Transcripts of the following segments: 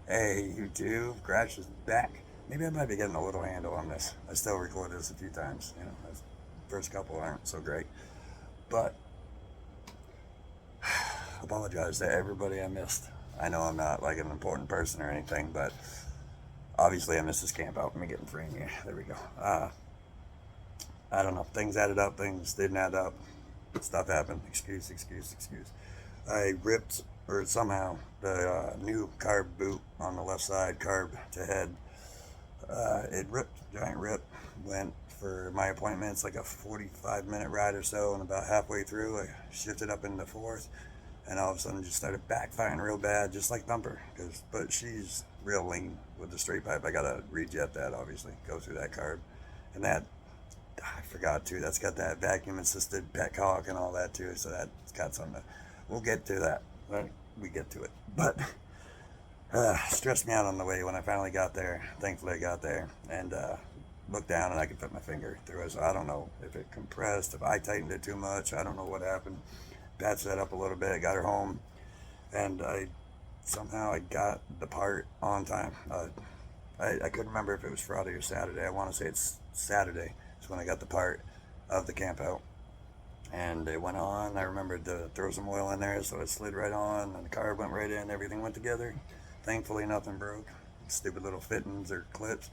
Hey, YouTube, Crash is back. Maybe I might be getting a little handle on this. I still record this a few times. The first couple aren't so great. But apologize to everybody I missed. I know I'm not like an important person or anything, but obviously I missed this camp out. Let me get in frame here. There we go. I don't know. Things added up, things didn't add up. Stuff happened. Excuse. I ripped, or somehow, the new carb boot on the left side, carb to head. It ripped, giant rip. Went for my appointment. It's like a 45-minute ride or so, and about halfway through, I shifted up into fourth, and all of a sudden just started backfiring real bad, just like Thumper. But she's real lean with the straight pipe. I gotta rejet that, obviously, go through that carb, and that I forgot too. That's got that vacuum assisted petcock and all that too. So that's got some. We'll get to that when we get to it. But stressed me out on the way when I finally got there. Thankfully, I got there and looked down and I could put my finger through it. So I don't know if it compressed, if I tightened it too much. I don't know what happened. Patched that up a little bit. Got her home, and I got the part on time. I couldn't remember if it was Friday or Saturday. I want to say it's Saturday. Is when I got the part of the camp out. And it went on. I remembered to throw some oil in there, so it slid right on, and the carb went right in. Everything went together. Thankfully, nothing broke. Stupid little fittings or clips.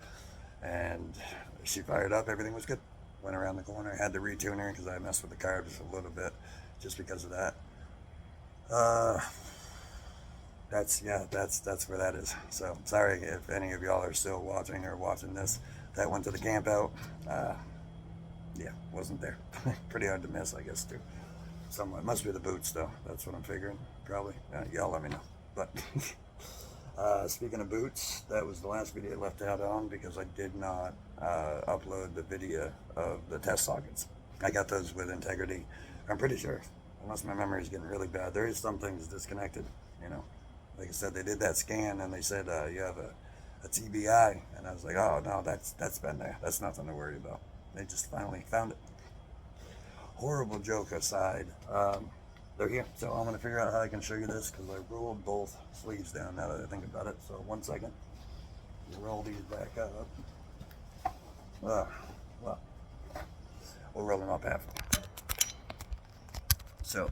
And she fired up. Everything was good. Went around the corner. Had to retune her because I messed with the carbs a little bit just because of that. Uh, that's where that is. So sorry if any of y'all are still watching or watching this. That went to the camp out. Yeah, wasn't there. Pretty hard to miss, I guess, too. Somewhat. Must be the boots, though. That's what I'm figuring. Probably. Y'all let me know. But speaking of boots, that was the last video I left out on because I did not upload the video of the test sockets. I got those with integrity. I'm pretty sure, unless my memory is getting really bad. There is some things disconnected, you know. Like I said, they did that scan and they said you have a TBI, and I was like, oh no, that's been there. That's nothing to worry about. They just finally found it. Horrible joke aside, they're here. So I'm gonna figure out how I can show you this because I rolled both sleeves down now that I think about it. So 1 second, roll these back up. Well, we'll roll them up half. So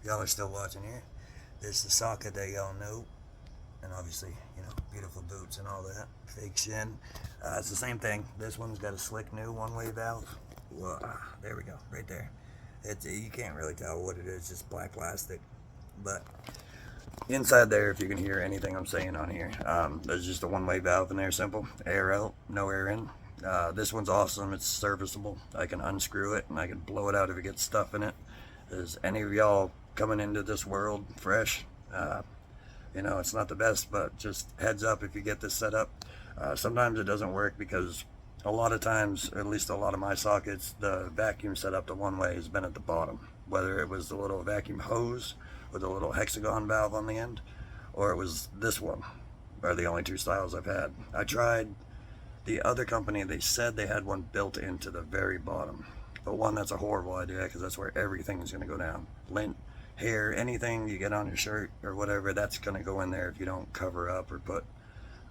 y'all are still watching here. This is the socket that y'all know, and obviously, you know, beautiful boots and all that. Fake shin. It's the same thing. This one's got a slick new one-way valve. Well, there we go, right there. You can't really tell what it is, just black plastic. But inside there, if you can hear anything I'm saying on here, there's just a one-way valve in there, simple. Air out, no air in. This one's awesome. It's serviceable. I can unscrew it and I can blow it out if it gets stuff in it. Is any of y'all coming into this world fresh? You know, it's not the best, but just heads up if you get this set up. Sometimes it doesn't work because a lot of times, at least a lot of my sockets, the vacuum setup to one way has been at the bottom. Whether it was the little vacuum hose with a little hexagon valve on the end, or it was this one, are the only two styles I've had. I tried the other company, they said they had one built into the very bottom. But one, that's a horrible idea because that's where everything is going to go down. Lint, hair, anything you get on your shirt or whatever, that's going to go in there if you don't cover up or put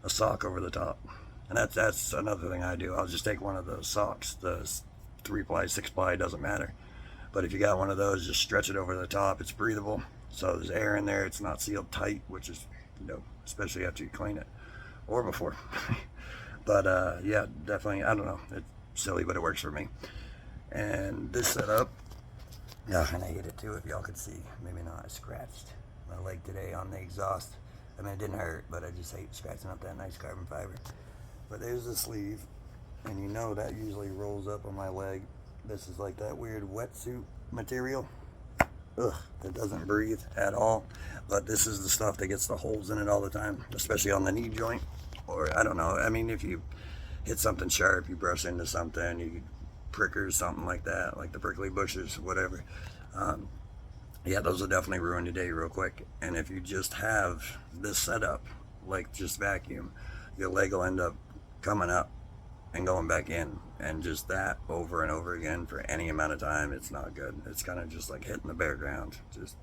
a sock over the top. And that's another thing I do. I'll just take one of those socks, the 3-ply, 6-ply, doesn't matter. But if you got one of those, just stretch it over the top. It's breathable, so there's air in there. It's not sealed tight, which is, you know, especially after you clean it or before. But yeah, definitely, I don't know. It's silly, but it works for me. And this setup, and I hit it too, if y'all could see. Maybe not. I scratched my leg today on the exhaust. I mean, it didn't hurt, but I just hate scratching up that nice carbon fiber. But there's the sleeve, and you know that usually rolls up on my leg. This is like that weird wetsuit material. Ugh, that doesn't breathe at all. But this is the stuff that gets the holes in it all the time, especially on the knee joint. Or, I don't know, I mean, if you hit something sharp, you brush into something, you prickers, something like that, like the prickly bushes, whatever. Yeah, those will definitely ruin your day real quick. And if you just have this setup, like just vacuum, your leg will end up coming up and going back in, and just that over and over again for any amount of time, it's not good. It's kind of just like hitting the bare ground. Just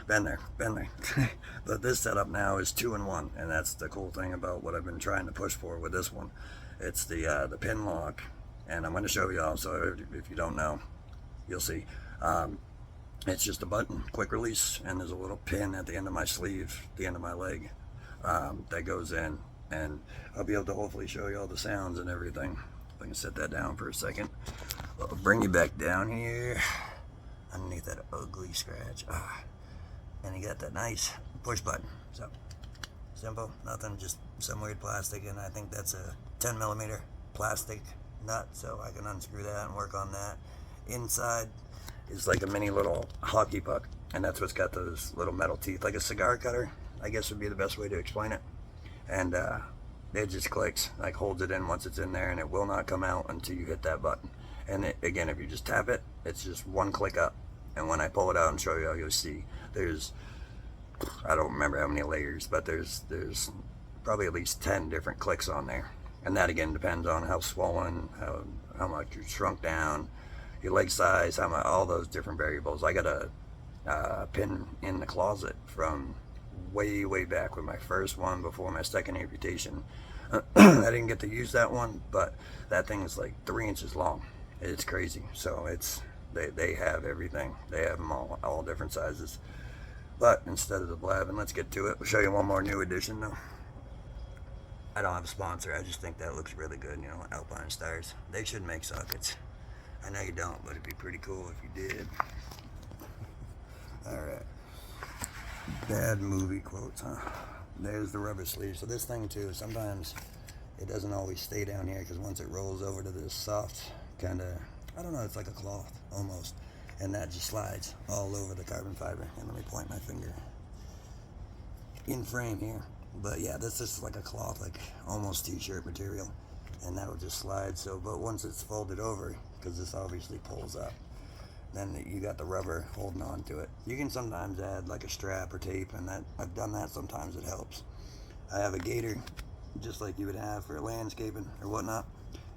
Been there, been there. But this setup now is 2-in-1, and that's the cool thing about what I've been trying to push for with this one. It's the pin lock, and I'm going to show y'all, so if you don't know, you'll see. It's just a button, quick release, and there's a little pin at the end of my sleeve, the end of my leg, that goes in, and I'll be able to hopefully show you all the sounds and everything. If I can set that down for a second. I'll bring you back down here, underneath that ugly scratch. And you got that nice push button. So, simple, nothing, just some weird plastic, and I think that's a 10mm plastic nut, so I can unscrew that and work on that. Inside is like a mini little hockey puck, and that's what's got those little metal teeth, like a cigar cutter, I guess would be the best way to explain it. And it just clicks, like holds it in once it's in there, and it will not come out until you hit that button. And again, if you just tap it, it's just one click up. And when I pull it out and show you, you'll see there's, I don't remember how many layers, but there's probably at least 10 different clicks on there. And that again depends on how swollen, how much you're shrunk down, your leg size, how much, all those different variables. I got a pin in the closet from way back with my first one before my second amputation. I didn't get to use that one, but that thing is like 3 inches long. It's crazy. So it's they have everything. They have them all different sizes. But instead of the blabbing, let's get to it. We'll show you one more new addition though. I don't have a sponsor. I just think that looks really good. You know, Alpine Stars. They should make sockets. I know you don't, but it'd be pretty cool if you did. All right. Bad movie quotes, huh? There's the rubber sleeve. So this thing too, sometimes it doesn't always stay down here, because once it rolls over to this soft kind of, I don't know, it's like a cloth almost, and that just slides all over the carbon fiber. And let me point my finger in frame here. But yeah, this is like a cloth, like almost t-shirt material, and that'll just slide. So, but once it's folded over, because this obviously pulls up, then you got the rubber holding on to it. You can sometimes add like a strap or tape, and that I've done that. Sometimes it helps. I have a gaiter, just like you would have for landscaping or whatnot,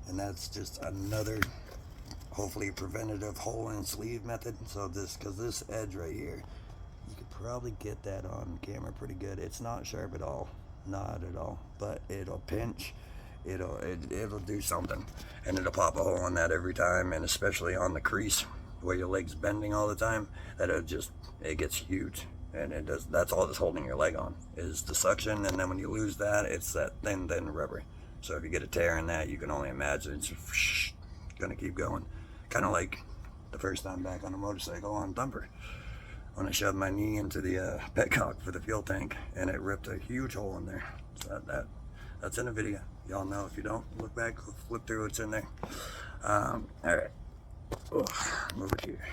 and that's just another, hopefully preventative hole in sleeve method. So this, because this edge right here, you could probably get that on camera pretty good. It's not sharp at all, not at all, but it'll pinch. It'll do something, and it'll pop a hole in that every time, and especially on the crease where your leg's bending all the time, that it gets huge, and it does. That's all that's holding your leg on is the suction, and then when you lose that, it's that thin rubber. So if you get a tear in that, you can only imagine it's gonna keep going. Kind of like the first time back on a motorcycle on Thumper, when I shoved my knee into the petcock for the fuel tank, and it ripped a huge hole in there. So that's in the video. Y'all know. If you don't, look back, flip through what's in there. All right. Move it here.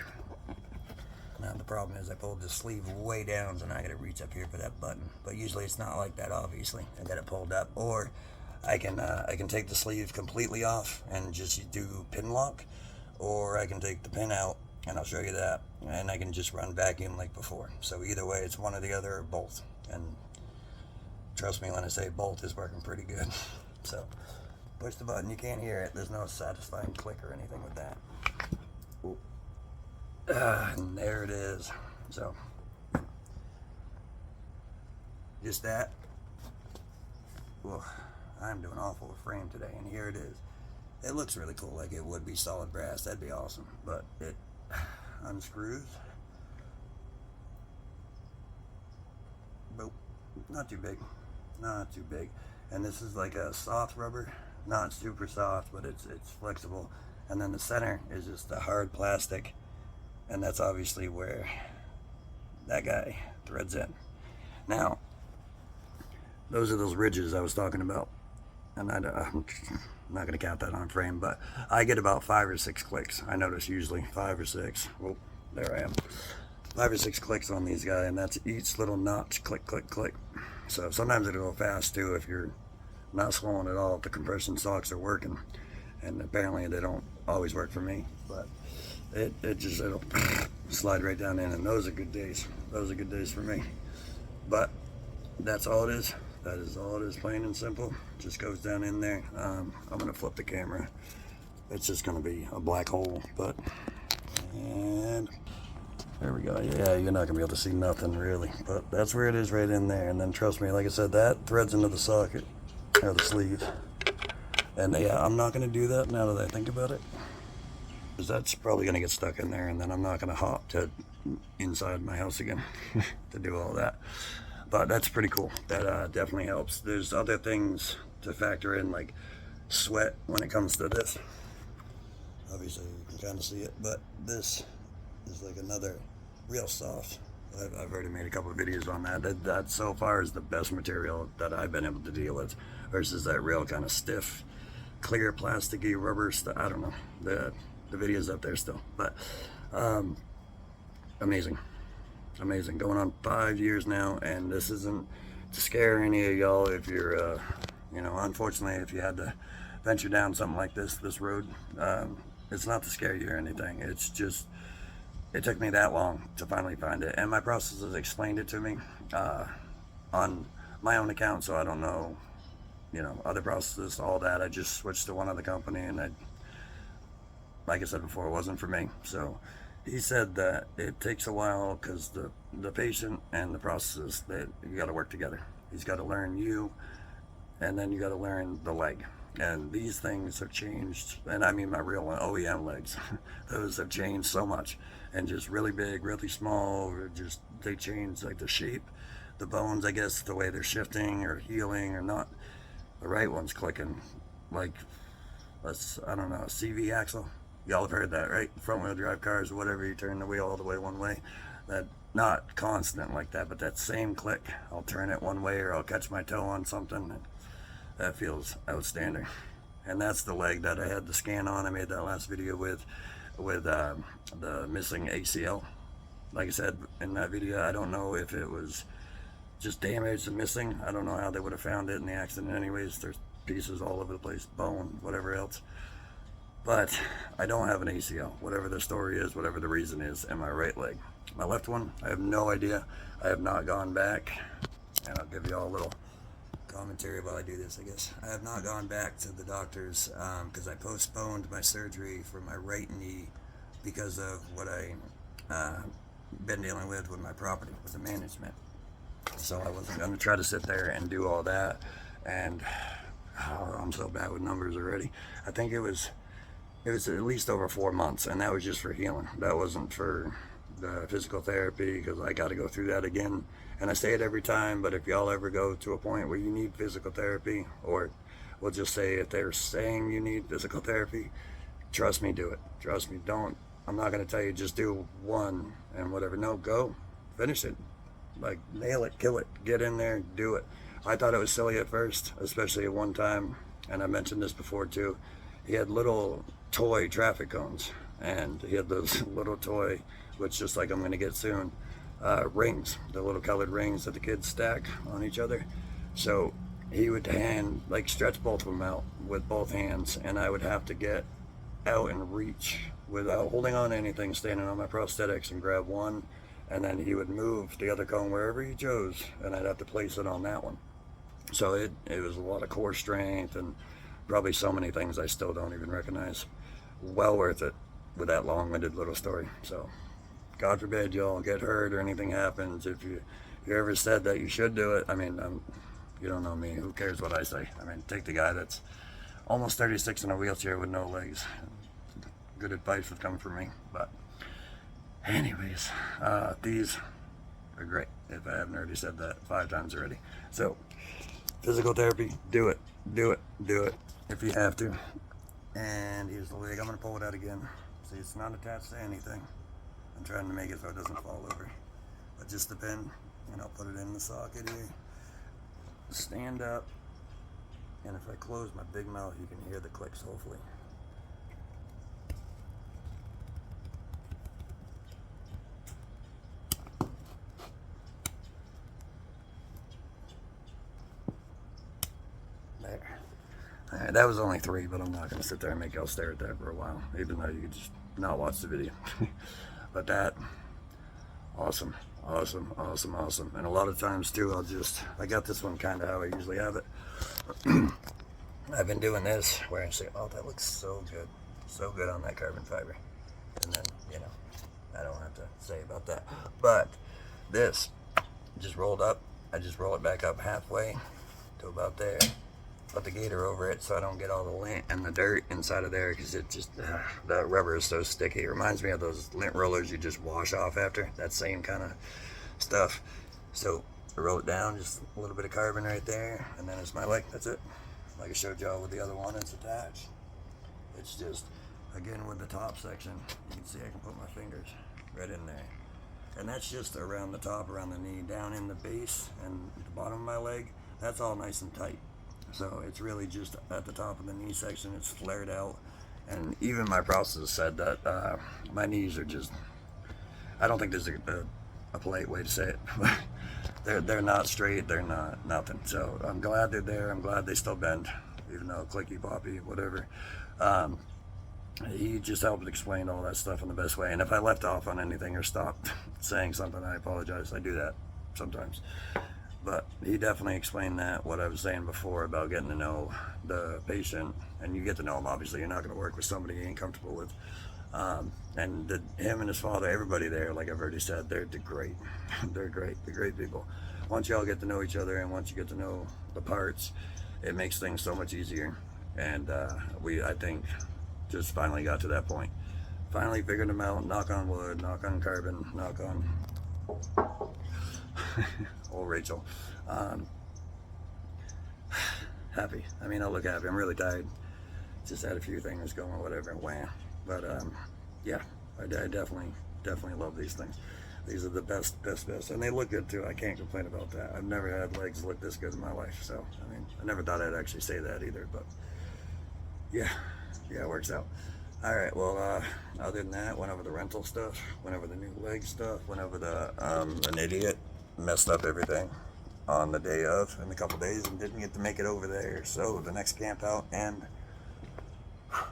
Now the problem is I pulled the sleeve way down, so now I gotta reach up here for that button. But usually it's not like that, obviously. I got it pulled up, or I can take the sleeve completely off and just do pin lock, or I can take the pin out, and I'll show you that, and I can just run vacuum like before. So either way, it's one or the other or both. And trust me when I say both is working pretty good. So push the button. You can't hear it. There's no satisfying click or anything with that. And there it is. So just that. Whoa, I'm doing awful with frame today, and here it is. It looks really cool, like it would be solid brass. That'd be awesome, but it unscrews. Boop. Not too big, not too big. And this is like a soft rubber, not super soft, but it's flexible. And then the center is just a hard plastic, and that's obviously where that guy threads in. Now, those are those ridges I was talking about, and I'm not going to count that on frame, but I get about 5 or 6 clicks. I notice usually 5 or 6. Well, there I am. 5 or 6 clicks on these guys, and that's each little notch, click, click, click. So sometimes it'll go fast too if you're not swollen at all, if the compression socks are working. And apparently they don't always work for me, but it'll slide right down in, and those are good days. Those are good days for me. But that's all it is. That is all it is, plain and simple. Just goes down in there. I'm gonna flip the camera. It's just gonna be a black hole, and There we go. Yeah, you're not gonna be able to see nothing really, but that's where it is, right in there. And then trust me, like I said, that threads into the socket or the sleeve. And yeah, I'm not gonna do that now that I think about it, because that's probably gonna get stuck in there, and then I'm not gonna hop to inside my house again to do all that. But that's pretty cool. That definitely helps. There's other things to factor in, like sweat, when it comes to this. Obviously you can kind of see it, but this is like another real soft. I've already made a couple of videos on that. That so far is the best material that I've been able to deal with, versus that real kind of stiff, clear, plasticky rubber stuff. I don't know. The video's up there still, but amazing. Amazing. Going on 5 years now, and this isn't to scare any of y'all if you're, you know, unfortunately, if you had to venture down something like this road. It's not to scare you or anything. It's just, it took me that long to finally find it, and my processors explained it to me on my own account, so I don't know, you know, other processes, all that. I just switched to one other company, and like I said before, it wasn't for me. So he said that it takes a while because the patient and the processes, that you got to work together. He's got to learn you, and then you got to learn the leg. And these things have changed, and I mean my real OEM legs. Those have changed so much, and just really big, really small, or just they change like the shape, the bones, I guess, the way they're shifting or healing or not. The right one's clicking like, I don't know, a CV axle. Y'all have heard that, right? Front wheel drive cars or whatever, you turn the wheel all the way one way. That, not constant like that, but that same click. I'll turn it one way, or I'll catch my toe on something. And that feels outstanding. And that's the leg that I had the scan on. I made that last video with the missing ACL. Like I said in that video, I don't know if it was just damaged and missing. I don't know how they would have found it in the accident anyways. There's pieces all over the place, bone, whatever else. But I don't have an ACL, whatever the story is, whatever the reason is, in my right leg. My left one, I have no idea. I have not gone back, and I'll give you all a little commentary while I do this, I guess. I have not gone back to the doctors because I postponed my surgery for my right knee because of what I been dealing with my property, with the management. So I wasn't going to try to sit there and do all that, and I'm so bad with numbers already. I think it was at least over 4 months, and that was just for healing. That wasn't for the physical therapy, because I got to go through that again. And I say it every time, but if y'all ever go to a point where you need physical therapy, or we'll just say if they're saying you need physical therapy, trust me, do it. Trust me, don't. I'm not going to tell you just do one and whatever. No, go. Finish it. Like, nail it, kill it, get in there, do it. I thought it was silly at first, especially at one time, and I mentioned this before too. He had little toy traffic cones, and he had those little toy, which just like I'm going to get soon, rings, the little colored rings that the kids stack on each other. So he would stretch both of them out with both hands, and I would have to get out and reach without holding on to anything, standing on my prosthetics, and grab one, and then he would move the other cone wherever he chose, and I'd have to place it on that one. So it was a lot of core strength, and probably so many things I still don't even recognize. Well worth it with that long-winded little story. So God forbid y'all get hurt or anything happens. If you ever said that you should do it, I mean, you don't know me. Who cares what I say? I mean, take the guy that's almost 36 in a wheelchair with no legs. Good advice would come from me. But anyways, these are great, if I haven't already said that 5 times already. So physical therapy, do it, do it, do it if you have to. And here's the leg. I'm going to pull it out again. See, it's not attached to anything. I'm trying to make it so it doesn't fall over. But just the pin, and I'll put it in the socket here. Stand up, and if I close my big mouth, you can hear the clicks, hopefully. There. Alright, that was only 3, but I'm not going to sit there and make y'all stare at that for a while, even though you could just not watch the video. But that, awesome, awesome, awesome, awesome. And a lot of times too, I got this one kind of how I usually have it. I've been doing this where I say, oh, that looks so good on that carbon fiber. And then, I don't have to say about that. But this just rolled up. I just roll it back up halfway to about there. Put the gator over it so I don't get all the lint and the dirt inside of there, because it just, the rubber is so sticky. It reminds me of those lint rollers you just wash off after. That same kind of stuff. So I roll it down, just a little bit of carbon right there, and then it's my leg. That's it. Like I showed y'all with the other one, it's attached. It's just, again, with the top section, you can see I can put my fingers right in there. And that's just around the top, around the knee, down in the base and the bottom of my leg. That's all nice and tight. So it's really just at the top of the knee section, it's flared out. And even my process said that my knees are just, I don't think there's a polite way to say it, but they're not straight, they're not nothing. So I'm glad they're there, I'm glad they still bend, even though clicky, poppy, whatever. He just helped explain all that stuff in the best way. And if I left off on anything or stopped saying something, I apologize. I do that sometimes. But he definitely explained that, what I was saying before about getting to know the patient. And you get to know him, obviously. You're not going to work with somebody you ain't comfortable with. And him and his father, everybody there, like I've already said, they're great. They're great. They're great people. Once y'all get to know each other and once you get to know the parts, it makes things so much easier. And I think, just finally got to that point. Finally figured them out. Knock on wood, knock on carbon, knock on old Rachel. Happy. I mean, I look happy. I'm really tired. Just had a few things going, whatever, wham. But yeah, I definitely love these things. These are the best, and they look good too. I can't complain about that. I've never had legs look this good in my life. So I mean, I never thought I'd actually say that either. But yeah, it works out. All right, well, other than that, went over the rental stuff, went over the new leg stuff, went over an idiot messed up everything on the day of in a couple days and didn't get to make it over there. So the next camp out, and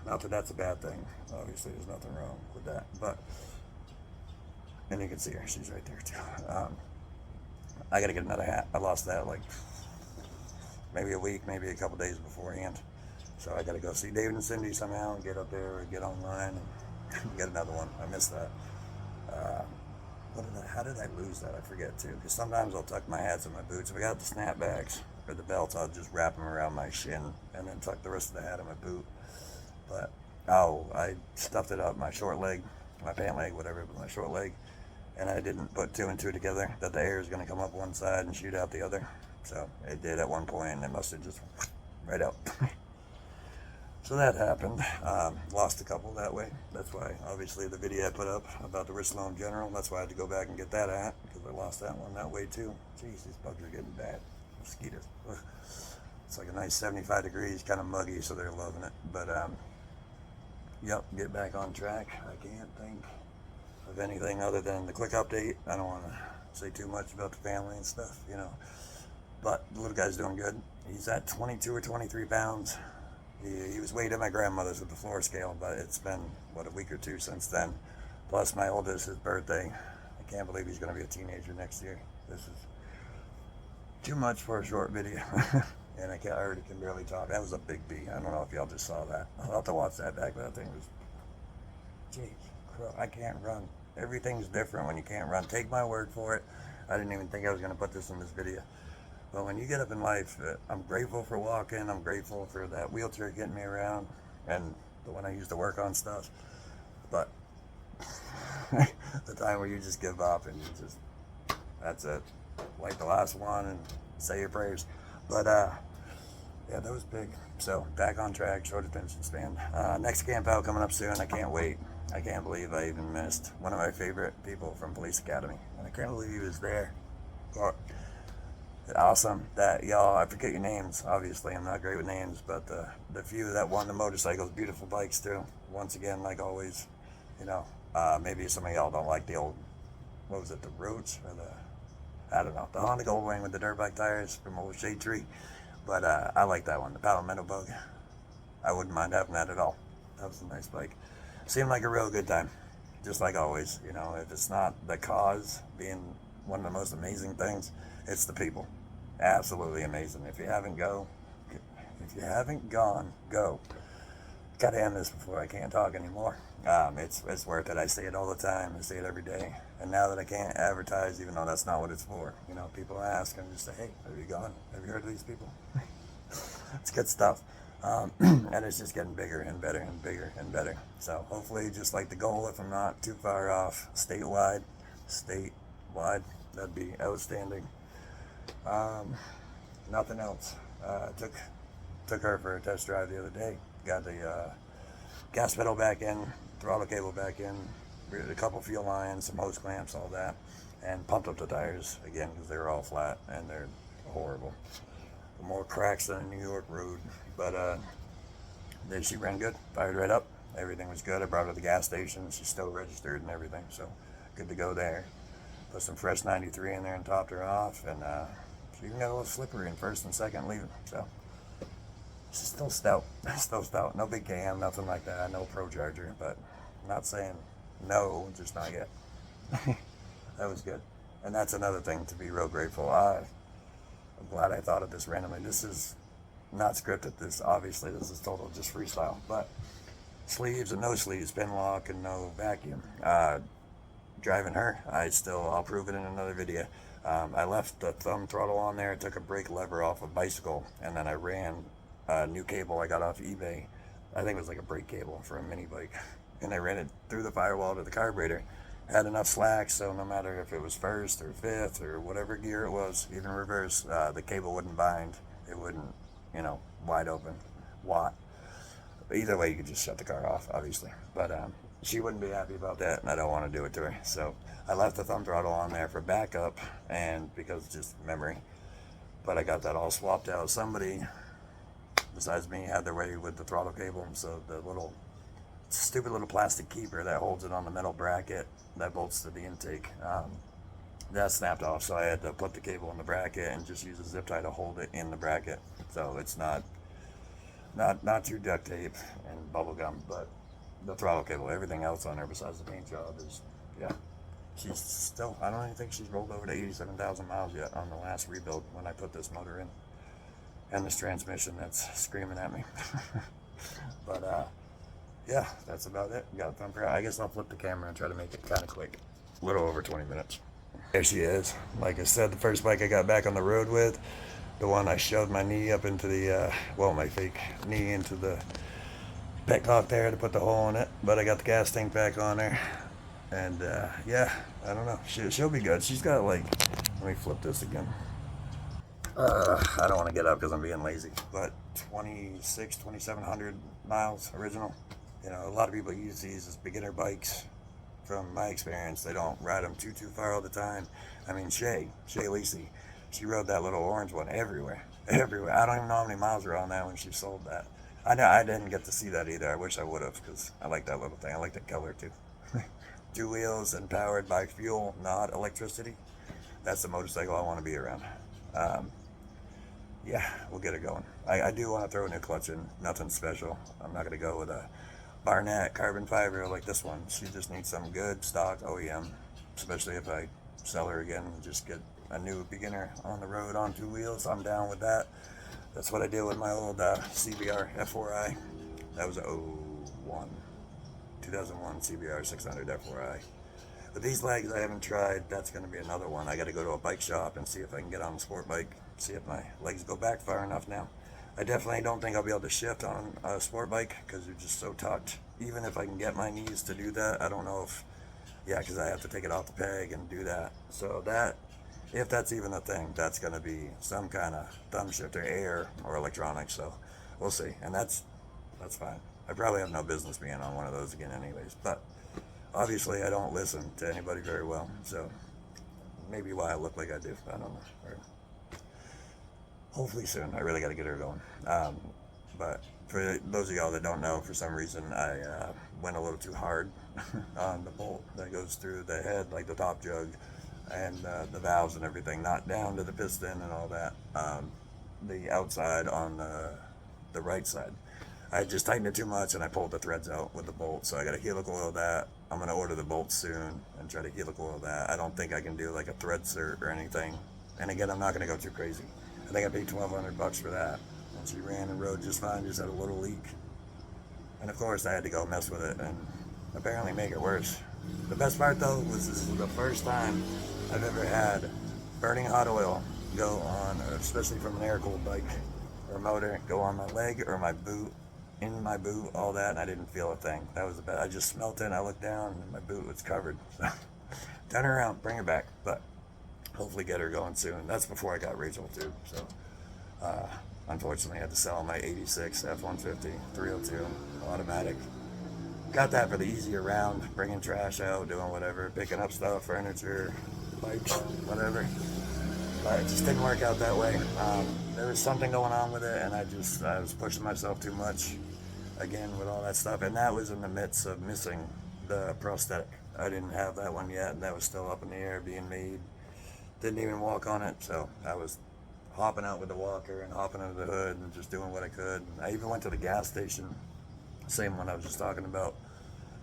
not that that's a bad thing. Obviously, there's nothing wrong with that, but, and you can see her, she's right there too. I gotta get another hat. I lost that like maybe a week, maybe a couple days beforehand. So I got to go see David and Cindy somehow and get up there or get online and get another one. I missed that. How did I lose that? I forget too. Because sometimes I'll tuck my hats in my boots. If I got the snapbacks or the belts, I'll just wrap them around my shin and then tuck the rest of the hat in my boot. But, I stuffed it up, my short leg, my pant leg, whatever, but my short leg. And I didn't put two and two together, that the air is going to come up one side and shoot out the other. So it did at one point, and it must have just right out. So that happened. Lost a couple that way. That's why, obviously, the video I put up about the wrist loan general, that's why I had to go back and get that hat, because I lost that one that way too. Jeez, these bugs are getting bad. Mosquitoes. Ugh. It's like a nice 75 degrees, kind of muggy, so they're loving it. But, yep, get back on track. I can't think of anything other than the quick update. I don't want to say too much about the family and stuff, you know. But the little guy's doing good. He's at 22 or 23 pounds. He was weighed at my grandmother's with the floor scale, but it's been, what, a week or two since then. Plus my oldest, his birthday. I can't believe he's going to be a teenager next year. This is too much for a short video. And I already can barely talk. That was a big B. I don't know if y'all just saw that. I'll have to watch that back, but that thing was, jeez, I can't run. Everything's different when you can't run. Take my word for it. I didn't even think I was going to put this in this video. But when you get up in life, I'm grateful for walking. I'm grateful for that wheelchair getting me around and the one I use to work on stuff. But the time where you just give up and you just, that's it. Like the last one and say your prayers. But yeah, that was big. So back on track, short attention span. Next camp out coming up soon. I can't wait. I can't believe I even missed one of my favorite people from Police Academy. And I can't believe he was there. But awesome that y'all, I forget your names, obviously I'm not great with names, but the few that won the motorcycles, beautiful bikes too, once again, like always, you know. Maybe some of y'all don't like the old, what was it, the Roots or I don't know, the Honda Goldwing with the dirt bike tires from old Shade Tree. But I like that one, the Palomino Bug. I wouldn't mind having that at all. That was a nice bike. Seemed like a real good time, just like always, you know. If it's not the cause being one of the most amazing things, it's the people. Absolutely amazing. If you haven't gone, go. Gotta end this before I can't talk anymore. It's worth it. I say it all the time. I say it every day. And now that I can't advertise, even though that's not what it's for, you know, people ask, and just say, hey, have you gone? Have you heard of these people? It's good stuff. And it's just getting bigger and better and bigger and better. So hopefully, just like the goal, if I'm not too far off, statewide, that'd be outstanding. Nothing else. Took her for a test drive the other day. Got the gas pedal back in, throttle cable back in, a couple fuel lines, some hose clamps, all that, and pumped up the tires again because they were all flat and they're horrible. More cracks than a New York road, but then she ran good, fired right up. Everything was good. I brought her to the gas station. She's still registered and everything, so good to go there. Put some fresh 93 in there and topped her off, and she even got a little slippery in first and second leaving. So she's still stout, still stout. No big cam, nothing like that. No Pro Charger, but I'm not saying no, just not yet. That was good, and that's another thing to be real grateful. I'm glad I thought of this randomly. This is not scripted. This is total just freestyle. But sleeves and no sleeves, pin lock and no vacuum. Driving her, I'll prove it in another video. I left the thumb throttle on there, took a brake lever off a bicycle, and then I ran a new cable I got off eBay. I think it was like a brake cable for a mini bike. And I ran it through the firewall to the carburetor. Had enough slack, so no matter if it was first or fifth or whatever gear it was, even reverse, the cable wouldn't bind. It wouldn't, wide open, watt. But either way, you could just shut the car off, obviously. But she wouldn't be happy about that, and I don't want to do it to her. So I left the thumb throttle on there for backup, and because it's just memory. But I got that all swapped out. Somebody besides me had their way with the throttle cable, so the little stupid little plastic keeper that holds it on the metal bracket that bolts to the intake, that snapped off, so I had to put the cable in the bracket and just use a zip tie to hold it in the bracket, so it's not through duct tape and bubble gum, but the throttle cable. Everything else on there besides the paint job is, yeah, she's still, I don't even think she's rolled over to 87,000 miles yet on the last rebuild when I put this motor in, and this transmission that's screaming at me. But yeah, that's about it. Got a thumper. I guess I'll flip the camera and try to make it kind of quick. A little over 20 minutes. There she is. Like I said, the first bike I got back on the road with, the one I shoved my knee up into the, my fake knee into the petcock there to put the hole in it. But I got the gas tank back on there. And yeah, I don't know. She'll be good. She's got like, let me flip this again. I don't want to get up because I'm being lazy. But 2,700 miles original. A lot of people use these as beginner bikes. From my experience, they don't ride them too far all the time. I mean, Shay Lacey, she rode that little orange one everywhere. I don't even know how many miles were on that when she sold that. I didn't get to see that either. I wish I would have, because I like that little thing. I like the color too. 2 wheels and powered by fuel, not electricity. That's the motorcycle I want to be around. Yeah, we'll get it going. I do want to throw a new clutch in. Nothing special. I'm not going to go with a Barnett carbon fiber like this one. She just needs some good stock OEM, especially if I sell her again and just get a new beginner on the road on 2 wheels. I'm down with that. That's what I did with my old CBR F4i. That was a 2001 CBR 600 F4i. But these legs I haven't tried. That's going to be another one. I got to go to a bike shop and see if I can get on a sport bike, see if my legs go back far enough now. I definitely don't think I'll be able to shift on a sport bike because they're just so tucked. Even if I can get my knees to do that, I don't know if, because I have to take it off the peg and do that. So that, if that's even a thing, that's going to be some kind of thumb shifter, air or electronics. So we'll see. And that's fine. I probably have no business being on one of those again anyways. But obviously I don't listen to anybody very well. So maybe why I look like I do. I don't know. Hopefully soon. I really got to get her going. But for those of y'all that don't know, for some reason I went a little too hard on the bolt that goes through the head, like the top jug and the valves and everything, not down to the piston and all that. The outside on the right side. I just tightened it too much and I pulled the threads out with the bolt. So I got to helical oil that. I'm going to order the bolts soon and try to helical oil that. I don't think I can do like a thread cert or anything. And again, I'm not going to go too crazy. I think I paid $1,200 for that. And she ran and rode just fine, just had a little leak. And of course I had to go mess with it and apparently make it worse. The best part though was this is the first time I've ever had burning hot oil go on, especially from an air-cooled bike or motor, go on my leg or my boot, in my boot, all that, and I didn't feel a thing. That was the best. I just smelt it, and I looked down, and my boot was covered. So, turn her around, bring her back, but hopefully get her going soon. That's before I got Rachel too. So, unfortunately, I had to sell my '86 F-150 302 automatic. Got that for the easier round, bringing trash out, doing whatever, picking up stuff, furniture, bikes, whatever. But it just didn't work out that way. There was something going on with it, and I was pushing myself too much again with all that stuff. And that was in the midst of missing the prosthetic. I didn't have that one yet, and that was still up in the air being made. Didn't even walk on it, so I was hopping out with the walker and hopping under the hood and just doing what I could. I even went to the gas station, same one I was just talking about,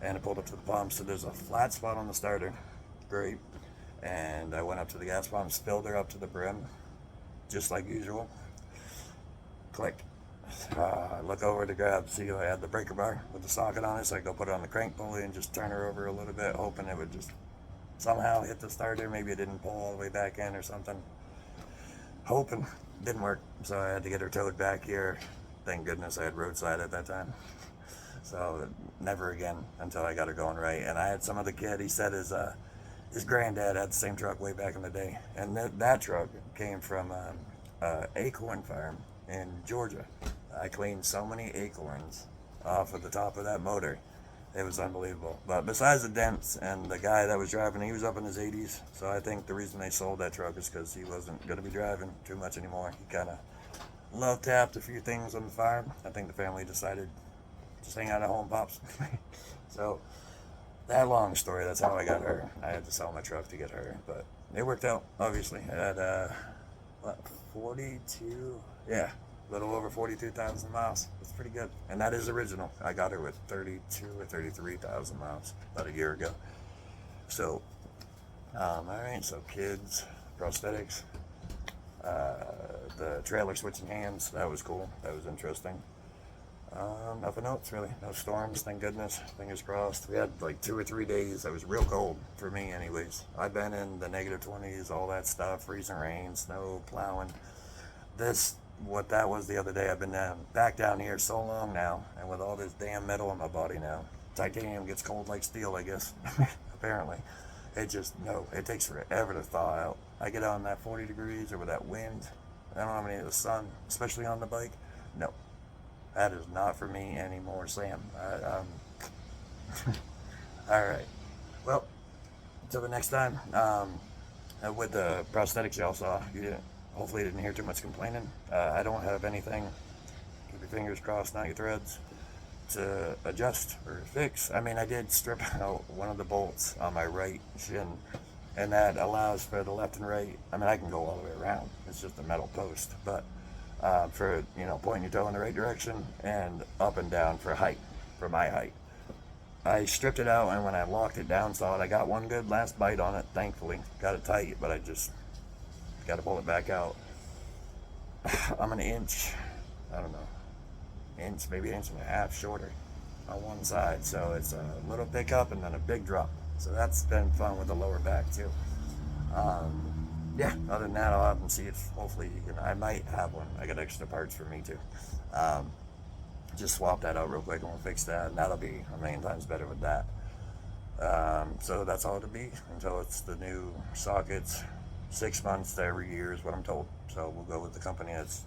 and I pulled up to the pump. So there's a flat spot on the starter, great. And I went up to the gas pump, filled her up to the brim, just like usual. Click. I look over to grab, see I had the breaker bar with the socket on it, so I go put it on the crank pulley and just turn her over a little bit, hoping it would just somehow hit the starter. Maybe it didn't pull all the way back in or something. Hoping. Didn't work, so I had to get her towed back here. Thank goodness I had roadside at that time. So never again until I got her going right. And I had some other kid, he said his granddad had the same truck way back in the day. And that truck came from acorn farm in Georgia. I cleaned so many acorns off of the top of that motor. It was unbelievable. But besides the dents and the guy that was driving, he was up in his 80s. So I think the reason they sold that truck is because he wasn't going to be driving too much anymore. He kind of love tapped a few things on the farm. I think the family decided just hang out at home, pops. So that long story, that's how I got her. I had to sell my truck to get her, but it worked out, obviously. I had, 42, yeah, a little over 42,000 miles. That's pretty good. And that is original. I got her with 32 or 33,000 miles about a year ago. So, all right, so kids, prosthetics, the trailer switching hands, that was cool. That was interesting. Nothing else really. No storms, thank goodness. Fingers crossed. We had like 2 or 3 days that was real cold for me, anyways. I've been in the negative 20s, all that stuff, freezing rain, snow, plowing. What that was the other day. I've been back down here so long now, and with all this damn metal in my body now, titanium gets cold like steel, I guess. Apparently, it takes forever to thaw out. I get on that 40 degrees or with that wind. I don't have any of the sun, especially on the bike. No. That is not for me anymore, Sam. All right. Well, until the next time. With the prosthetics y'all saw, hopefully you didn't hear too much complaining. I don't have anything. Keep your fingers crossed, not your threads, to adjust or fix. I mean, I did strip out one of the bolts on my right shin, and that allows for the left and right. I mean, I can go all the way around. It's just a metal post, but for pointing your toe in the right direction and up and down for height, for my height. I stripped it out, and when I locked it down solid, I got one good last bite on it, thankfully. Got it tight, but I just got to pull it back out. I'm an inch, I don't know, maybe an inch and a half shorter on one side, so it's a little pickup and then a big drop. So that's been fun with the lower back too. Yeah, other than that, I'll have them see if hopefully I might have one. I got extra parts for me too. Just swap that out real quick and we'll fix that, and that'll be a million times better with that. So that's all it'll be until it's the new sockets. 6 months to every year is what I'm told. So we'll go with the company that's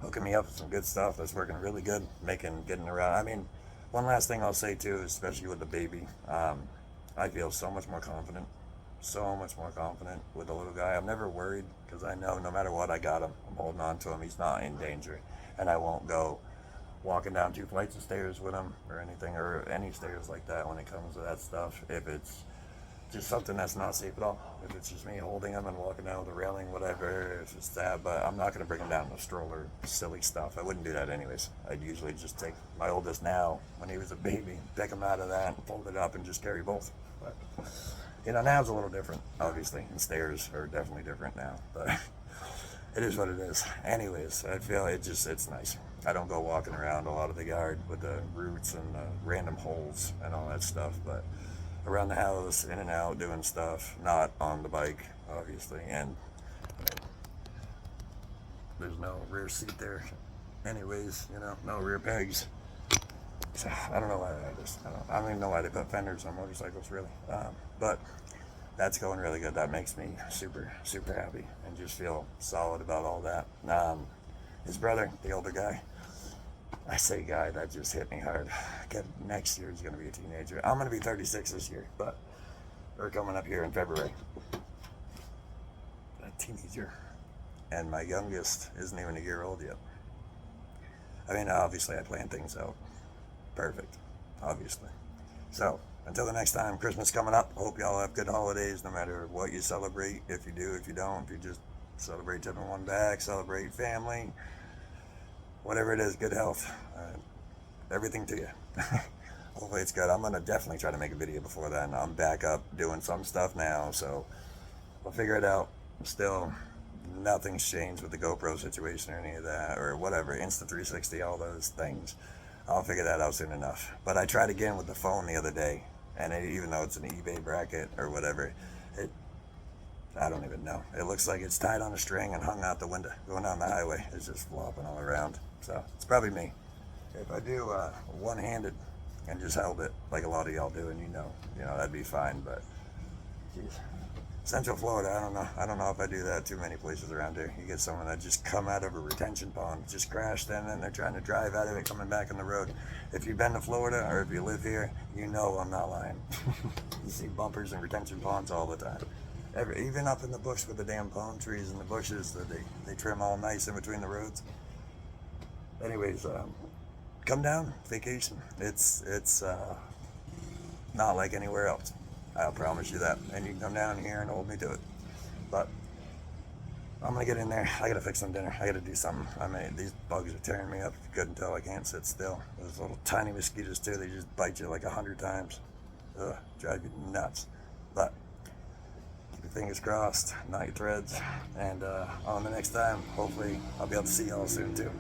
hooking me up with some good stuff that's working really good, getting around. I mean, one last thing I'll say too, especially with the baby, I feel so much more confident with the little guy. I'm never worried because I know no matter what, I got him. I'm holding on to him. He's not in danger, and I won't go walking down 2 flights of stairs with him or anything, or any stairs like that when it comes to that stuff. If it's just something that's not safe at all, if it's just me holding him and walking down with the railing, whatever, it's just that. But I'm not going to bring him down in a stroller, silly stuff. I wouldn't do that anyways. I'd usually just take my oldest now, when he was a baby, pick him out of that and fold it up and just carry both. But now it's a little different, obviously, and stairs are definitely different now. But it is what it is. Anyways, I feel it's nice. I don't go walking around a lot of the yard with the roots and the random holes and all that stuff, but around the house, in and out, doing stuff, not on the bike, obviously. And I mean, there's no rear seat there. Anyways, no rear pegs. So I don't know why I don't even know why they put fenders on motorcycles, really. But that's going really good. That makes me super, super happy and just feel solid about all that. His brother, the older guy, I say guy, that just hit me hard. Next year he's going to be a teenager. I'm going to be 36 this year, but we're coming up here in February. A teenager. And my youngest isn't even a year old yet. I mean, obviously I plan things out perfect, obviously. So, until the next time, Christmas coming up. Hope y'all have good holidays, no matter what you celebrate. If you do, if you don't, if you just celebrate tipping one back, celebrate family, whatever it is, good health, everything to you. Hopefully it's good. I'm going to definitely try to make a video before then. I'm back up doing some stuff now, so we'll figure it out. Still, nothing's changed with the GoPro situation or any of that, or whatever, Insta360, all those things. I'll figure that out soon enough. But I tried again with the phone the other day, and even though it's an eBay bracket or whatever, I don't even know. It looks like it's tied on a string and hung out the window going down the highway. It's just flopping all around. So it's probably me. If I do one-handed and just held it like a lot of y'all do, and that'd be fine. But geez. Central Florida, I don't know if I do that too many places around here. You get someone that just come out of a retention pond, just crashed in, and they're trying to drive out of it coming back on the road. If you've been to Florida or if you live here, you know I'm not lying. You see bumpers and retention ponds all the time. Even up in the bush with the damn palm trees and the bushes that they trim all nice in between the roads. Anyways, come down, vacation. It's not like anywhere else. I'll promise you that. And you can come down here and hold me to it. But I'm going to get in there. I got to fix some dinner. I got to do something. These bugs are tearing me up. If you couldn't tell, I can't sit still. Those little tiny mosquitoes, too. They just bite you like 100 times. Ugh, drive you nuts. But keep your fingers crossed, not your threads. And on the next time, hopefully I'll be able to see y'all soon, too.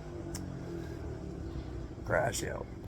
Crash out.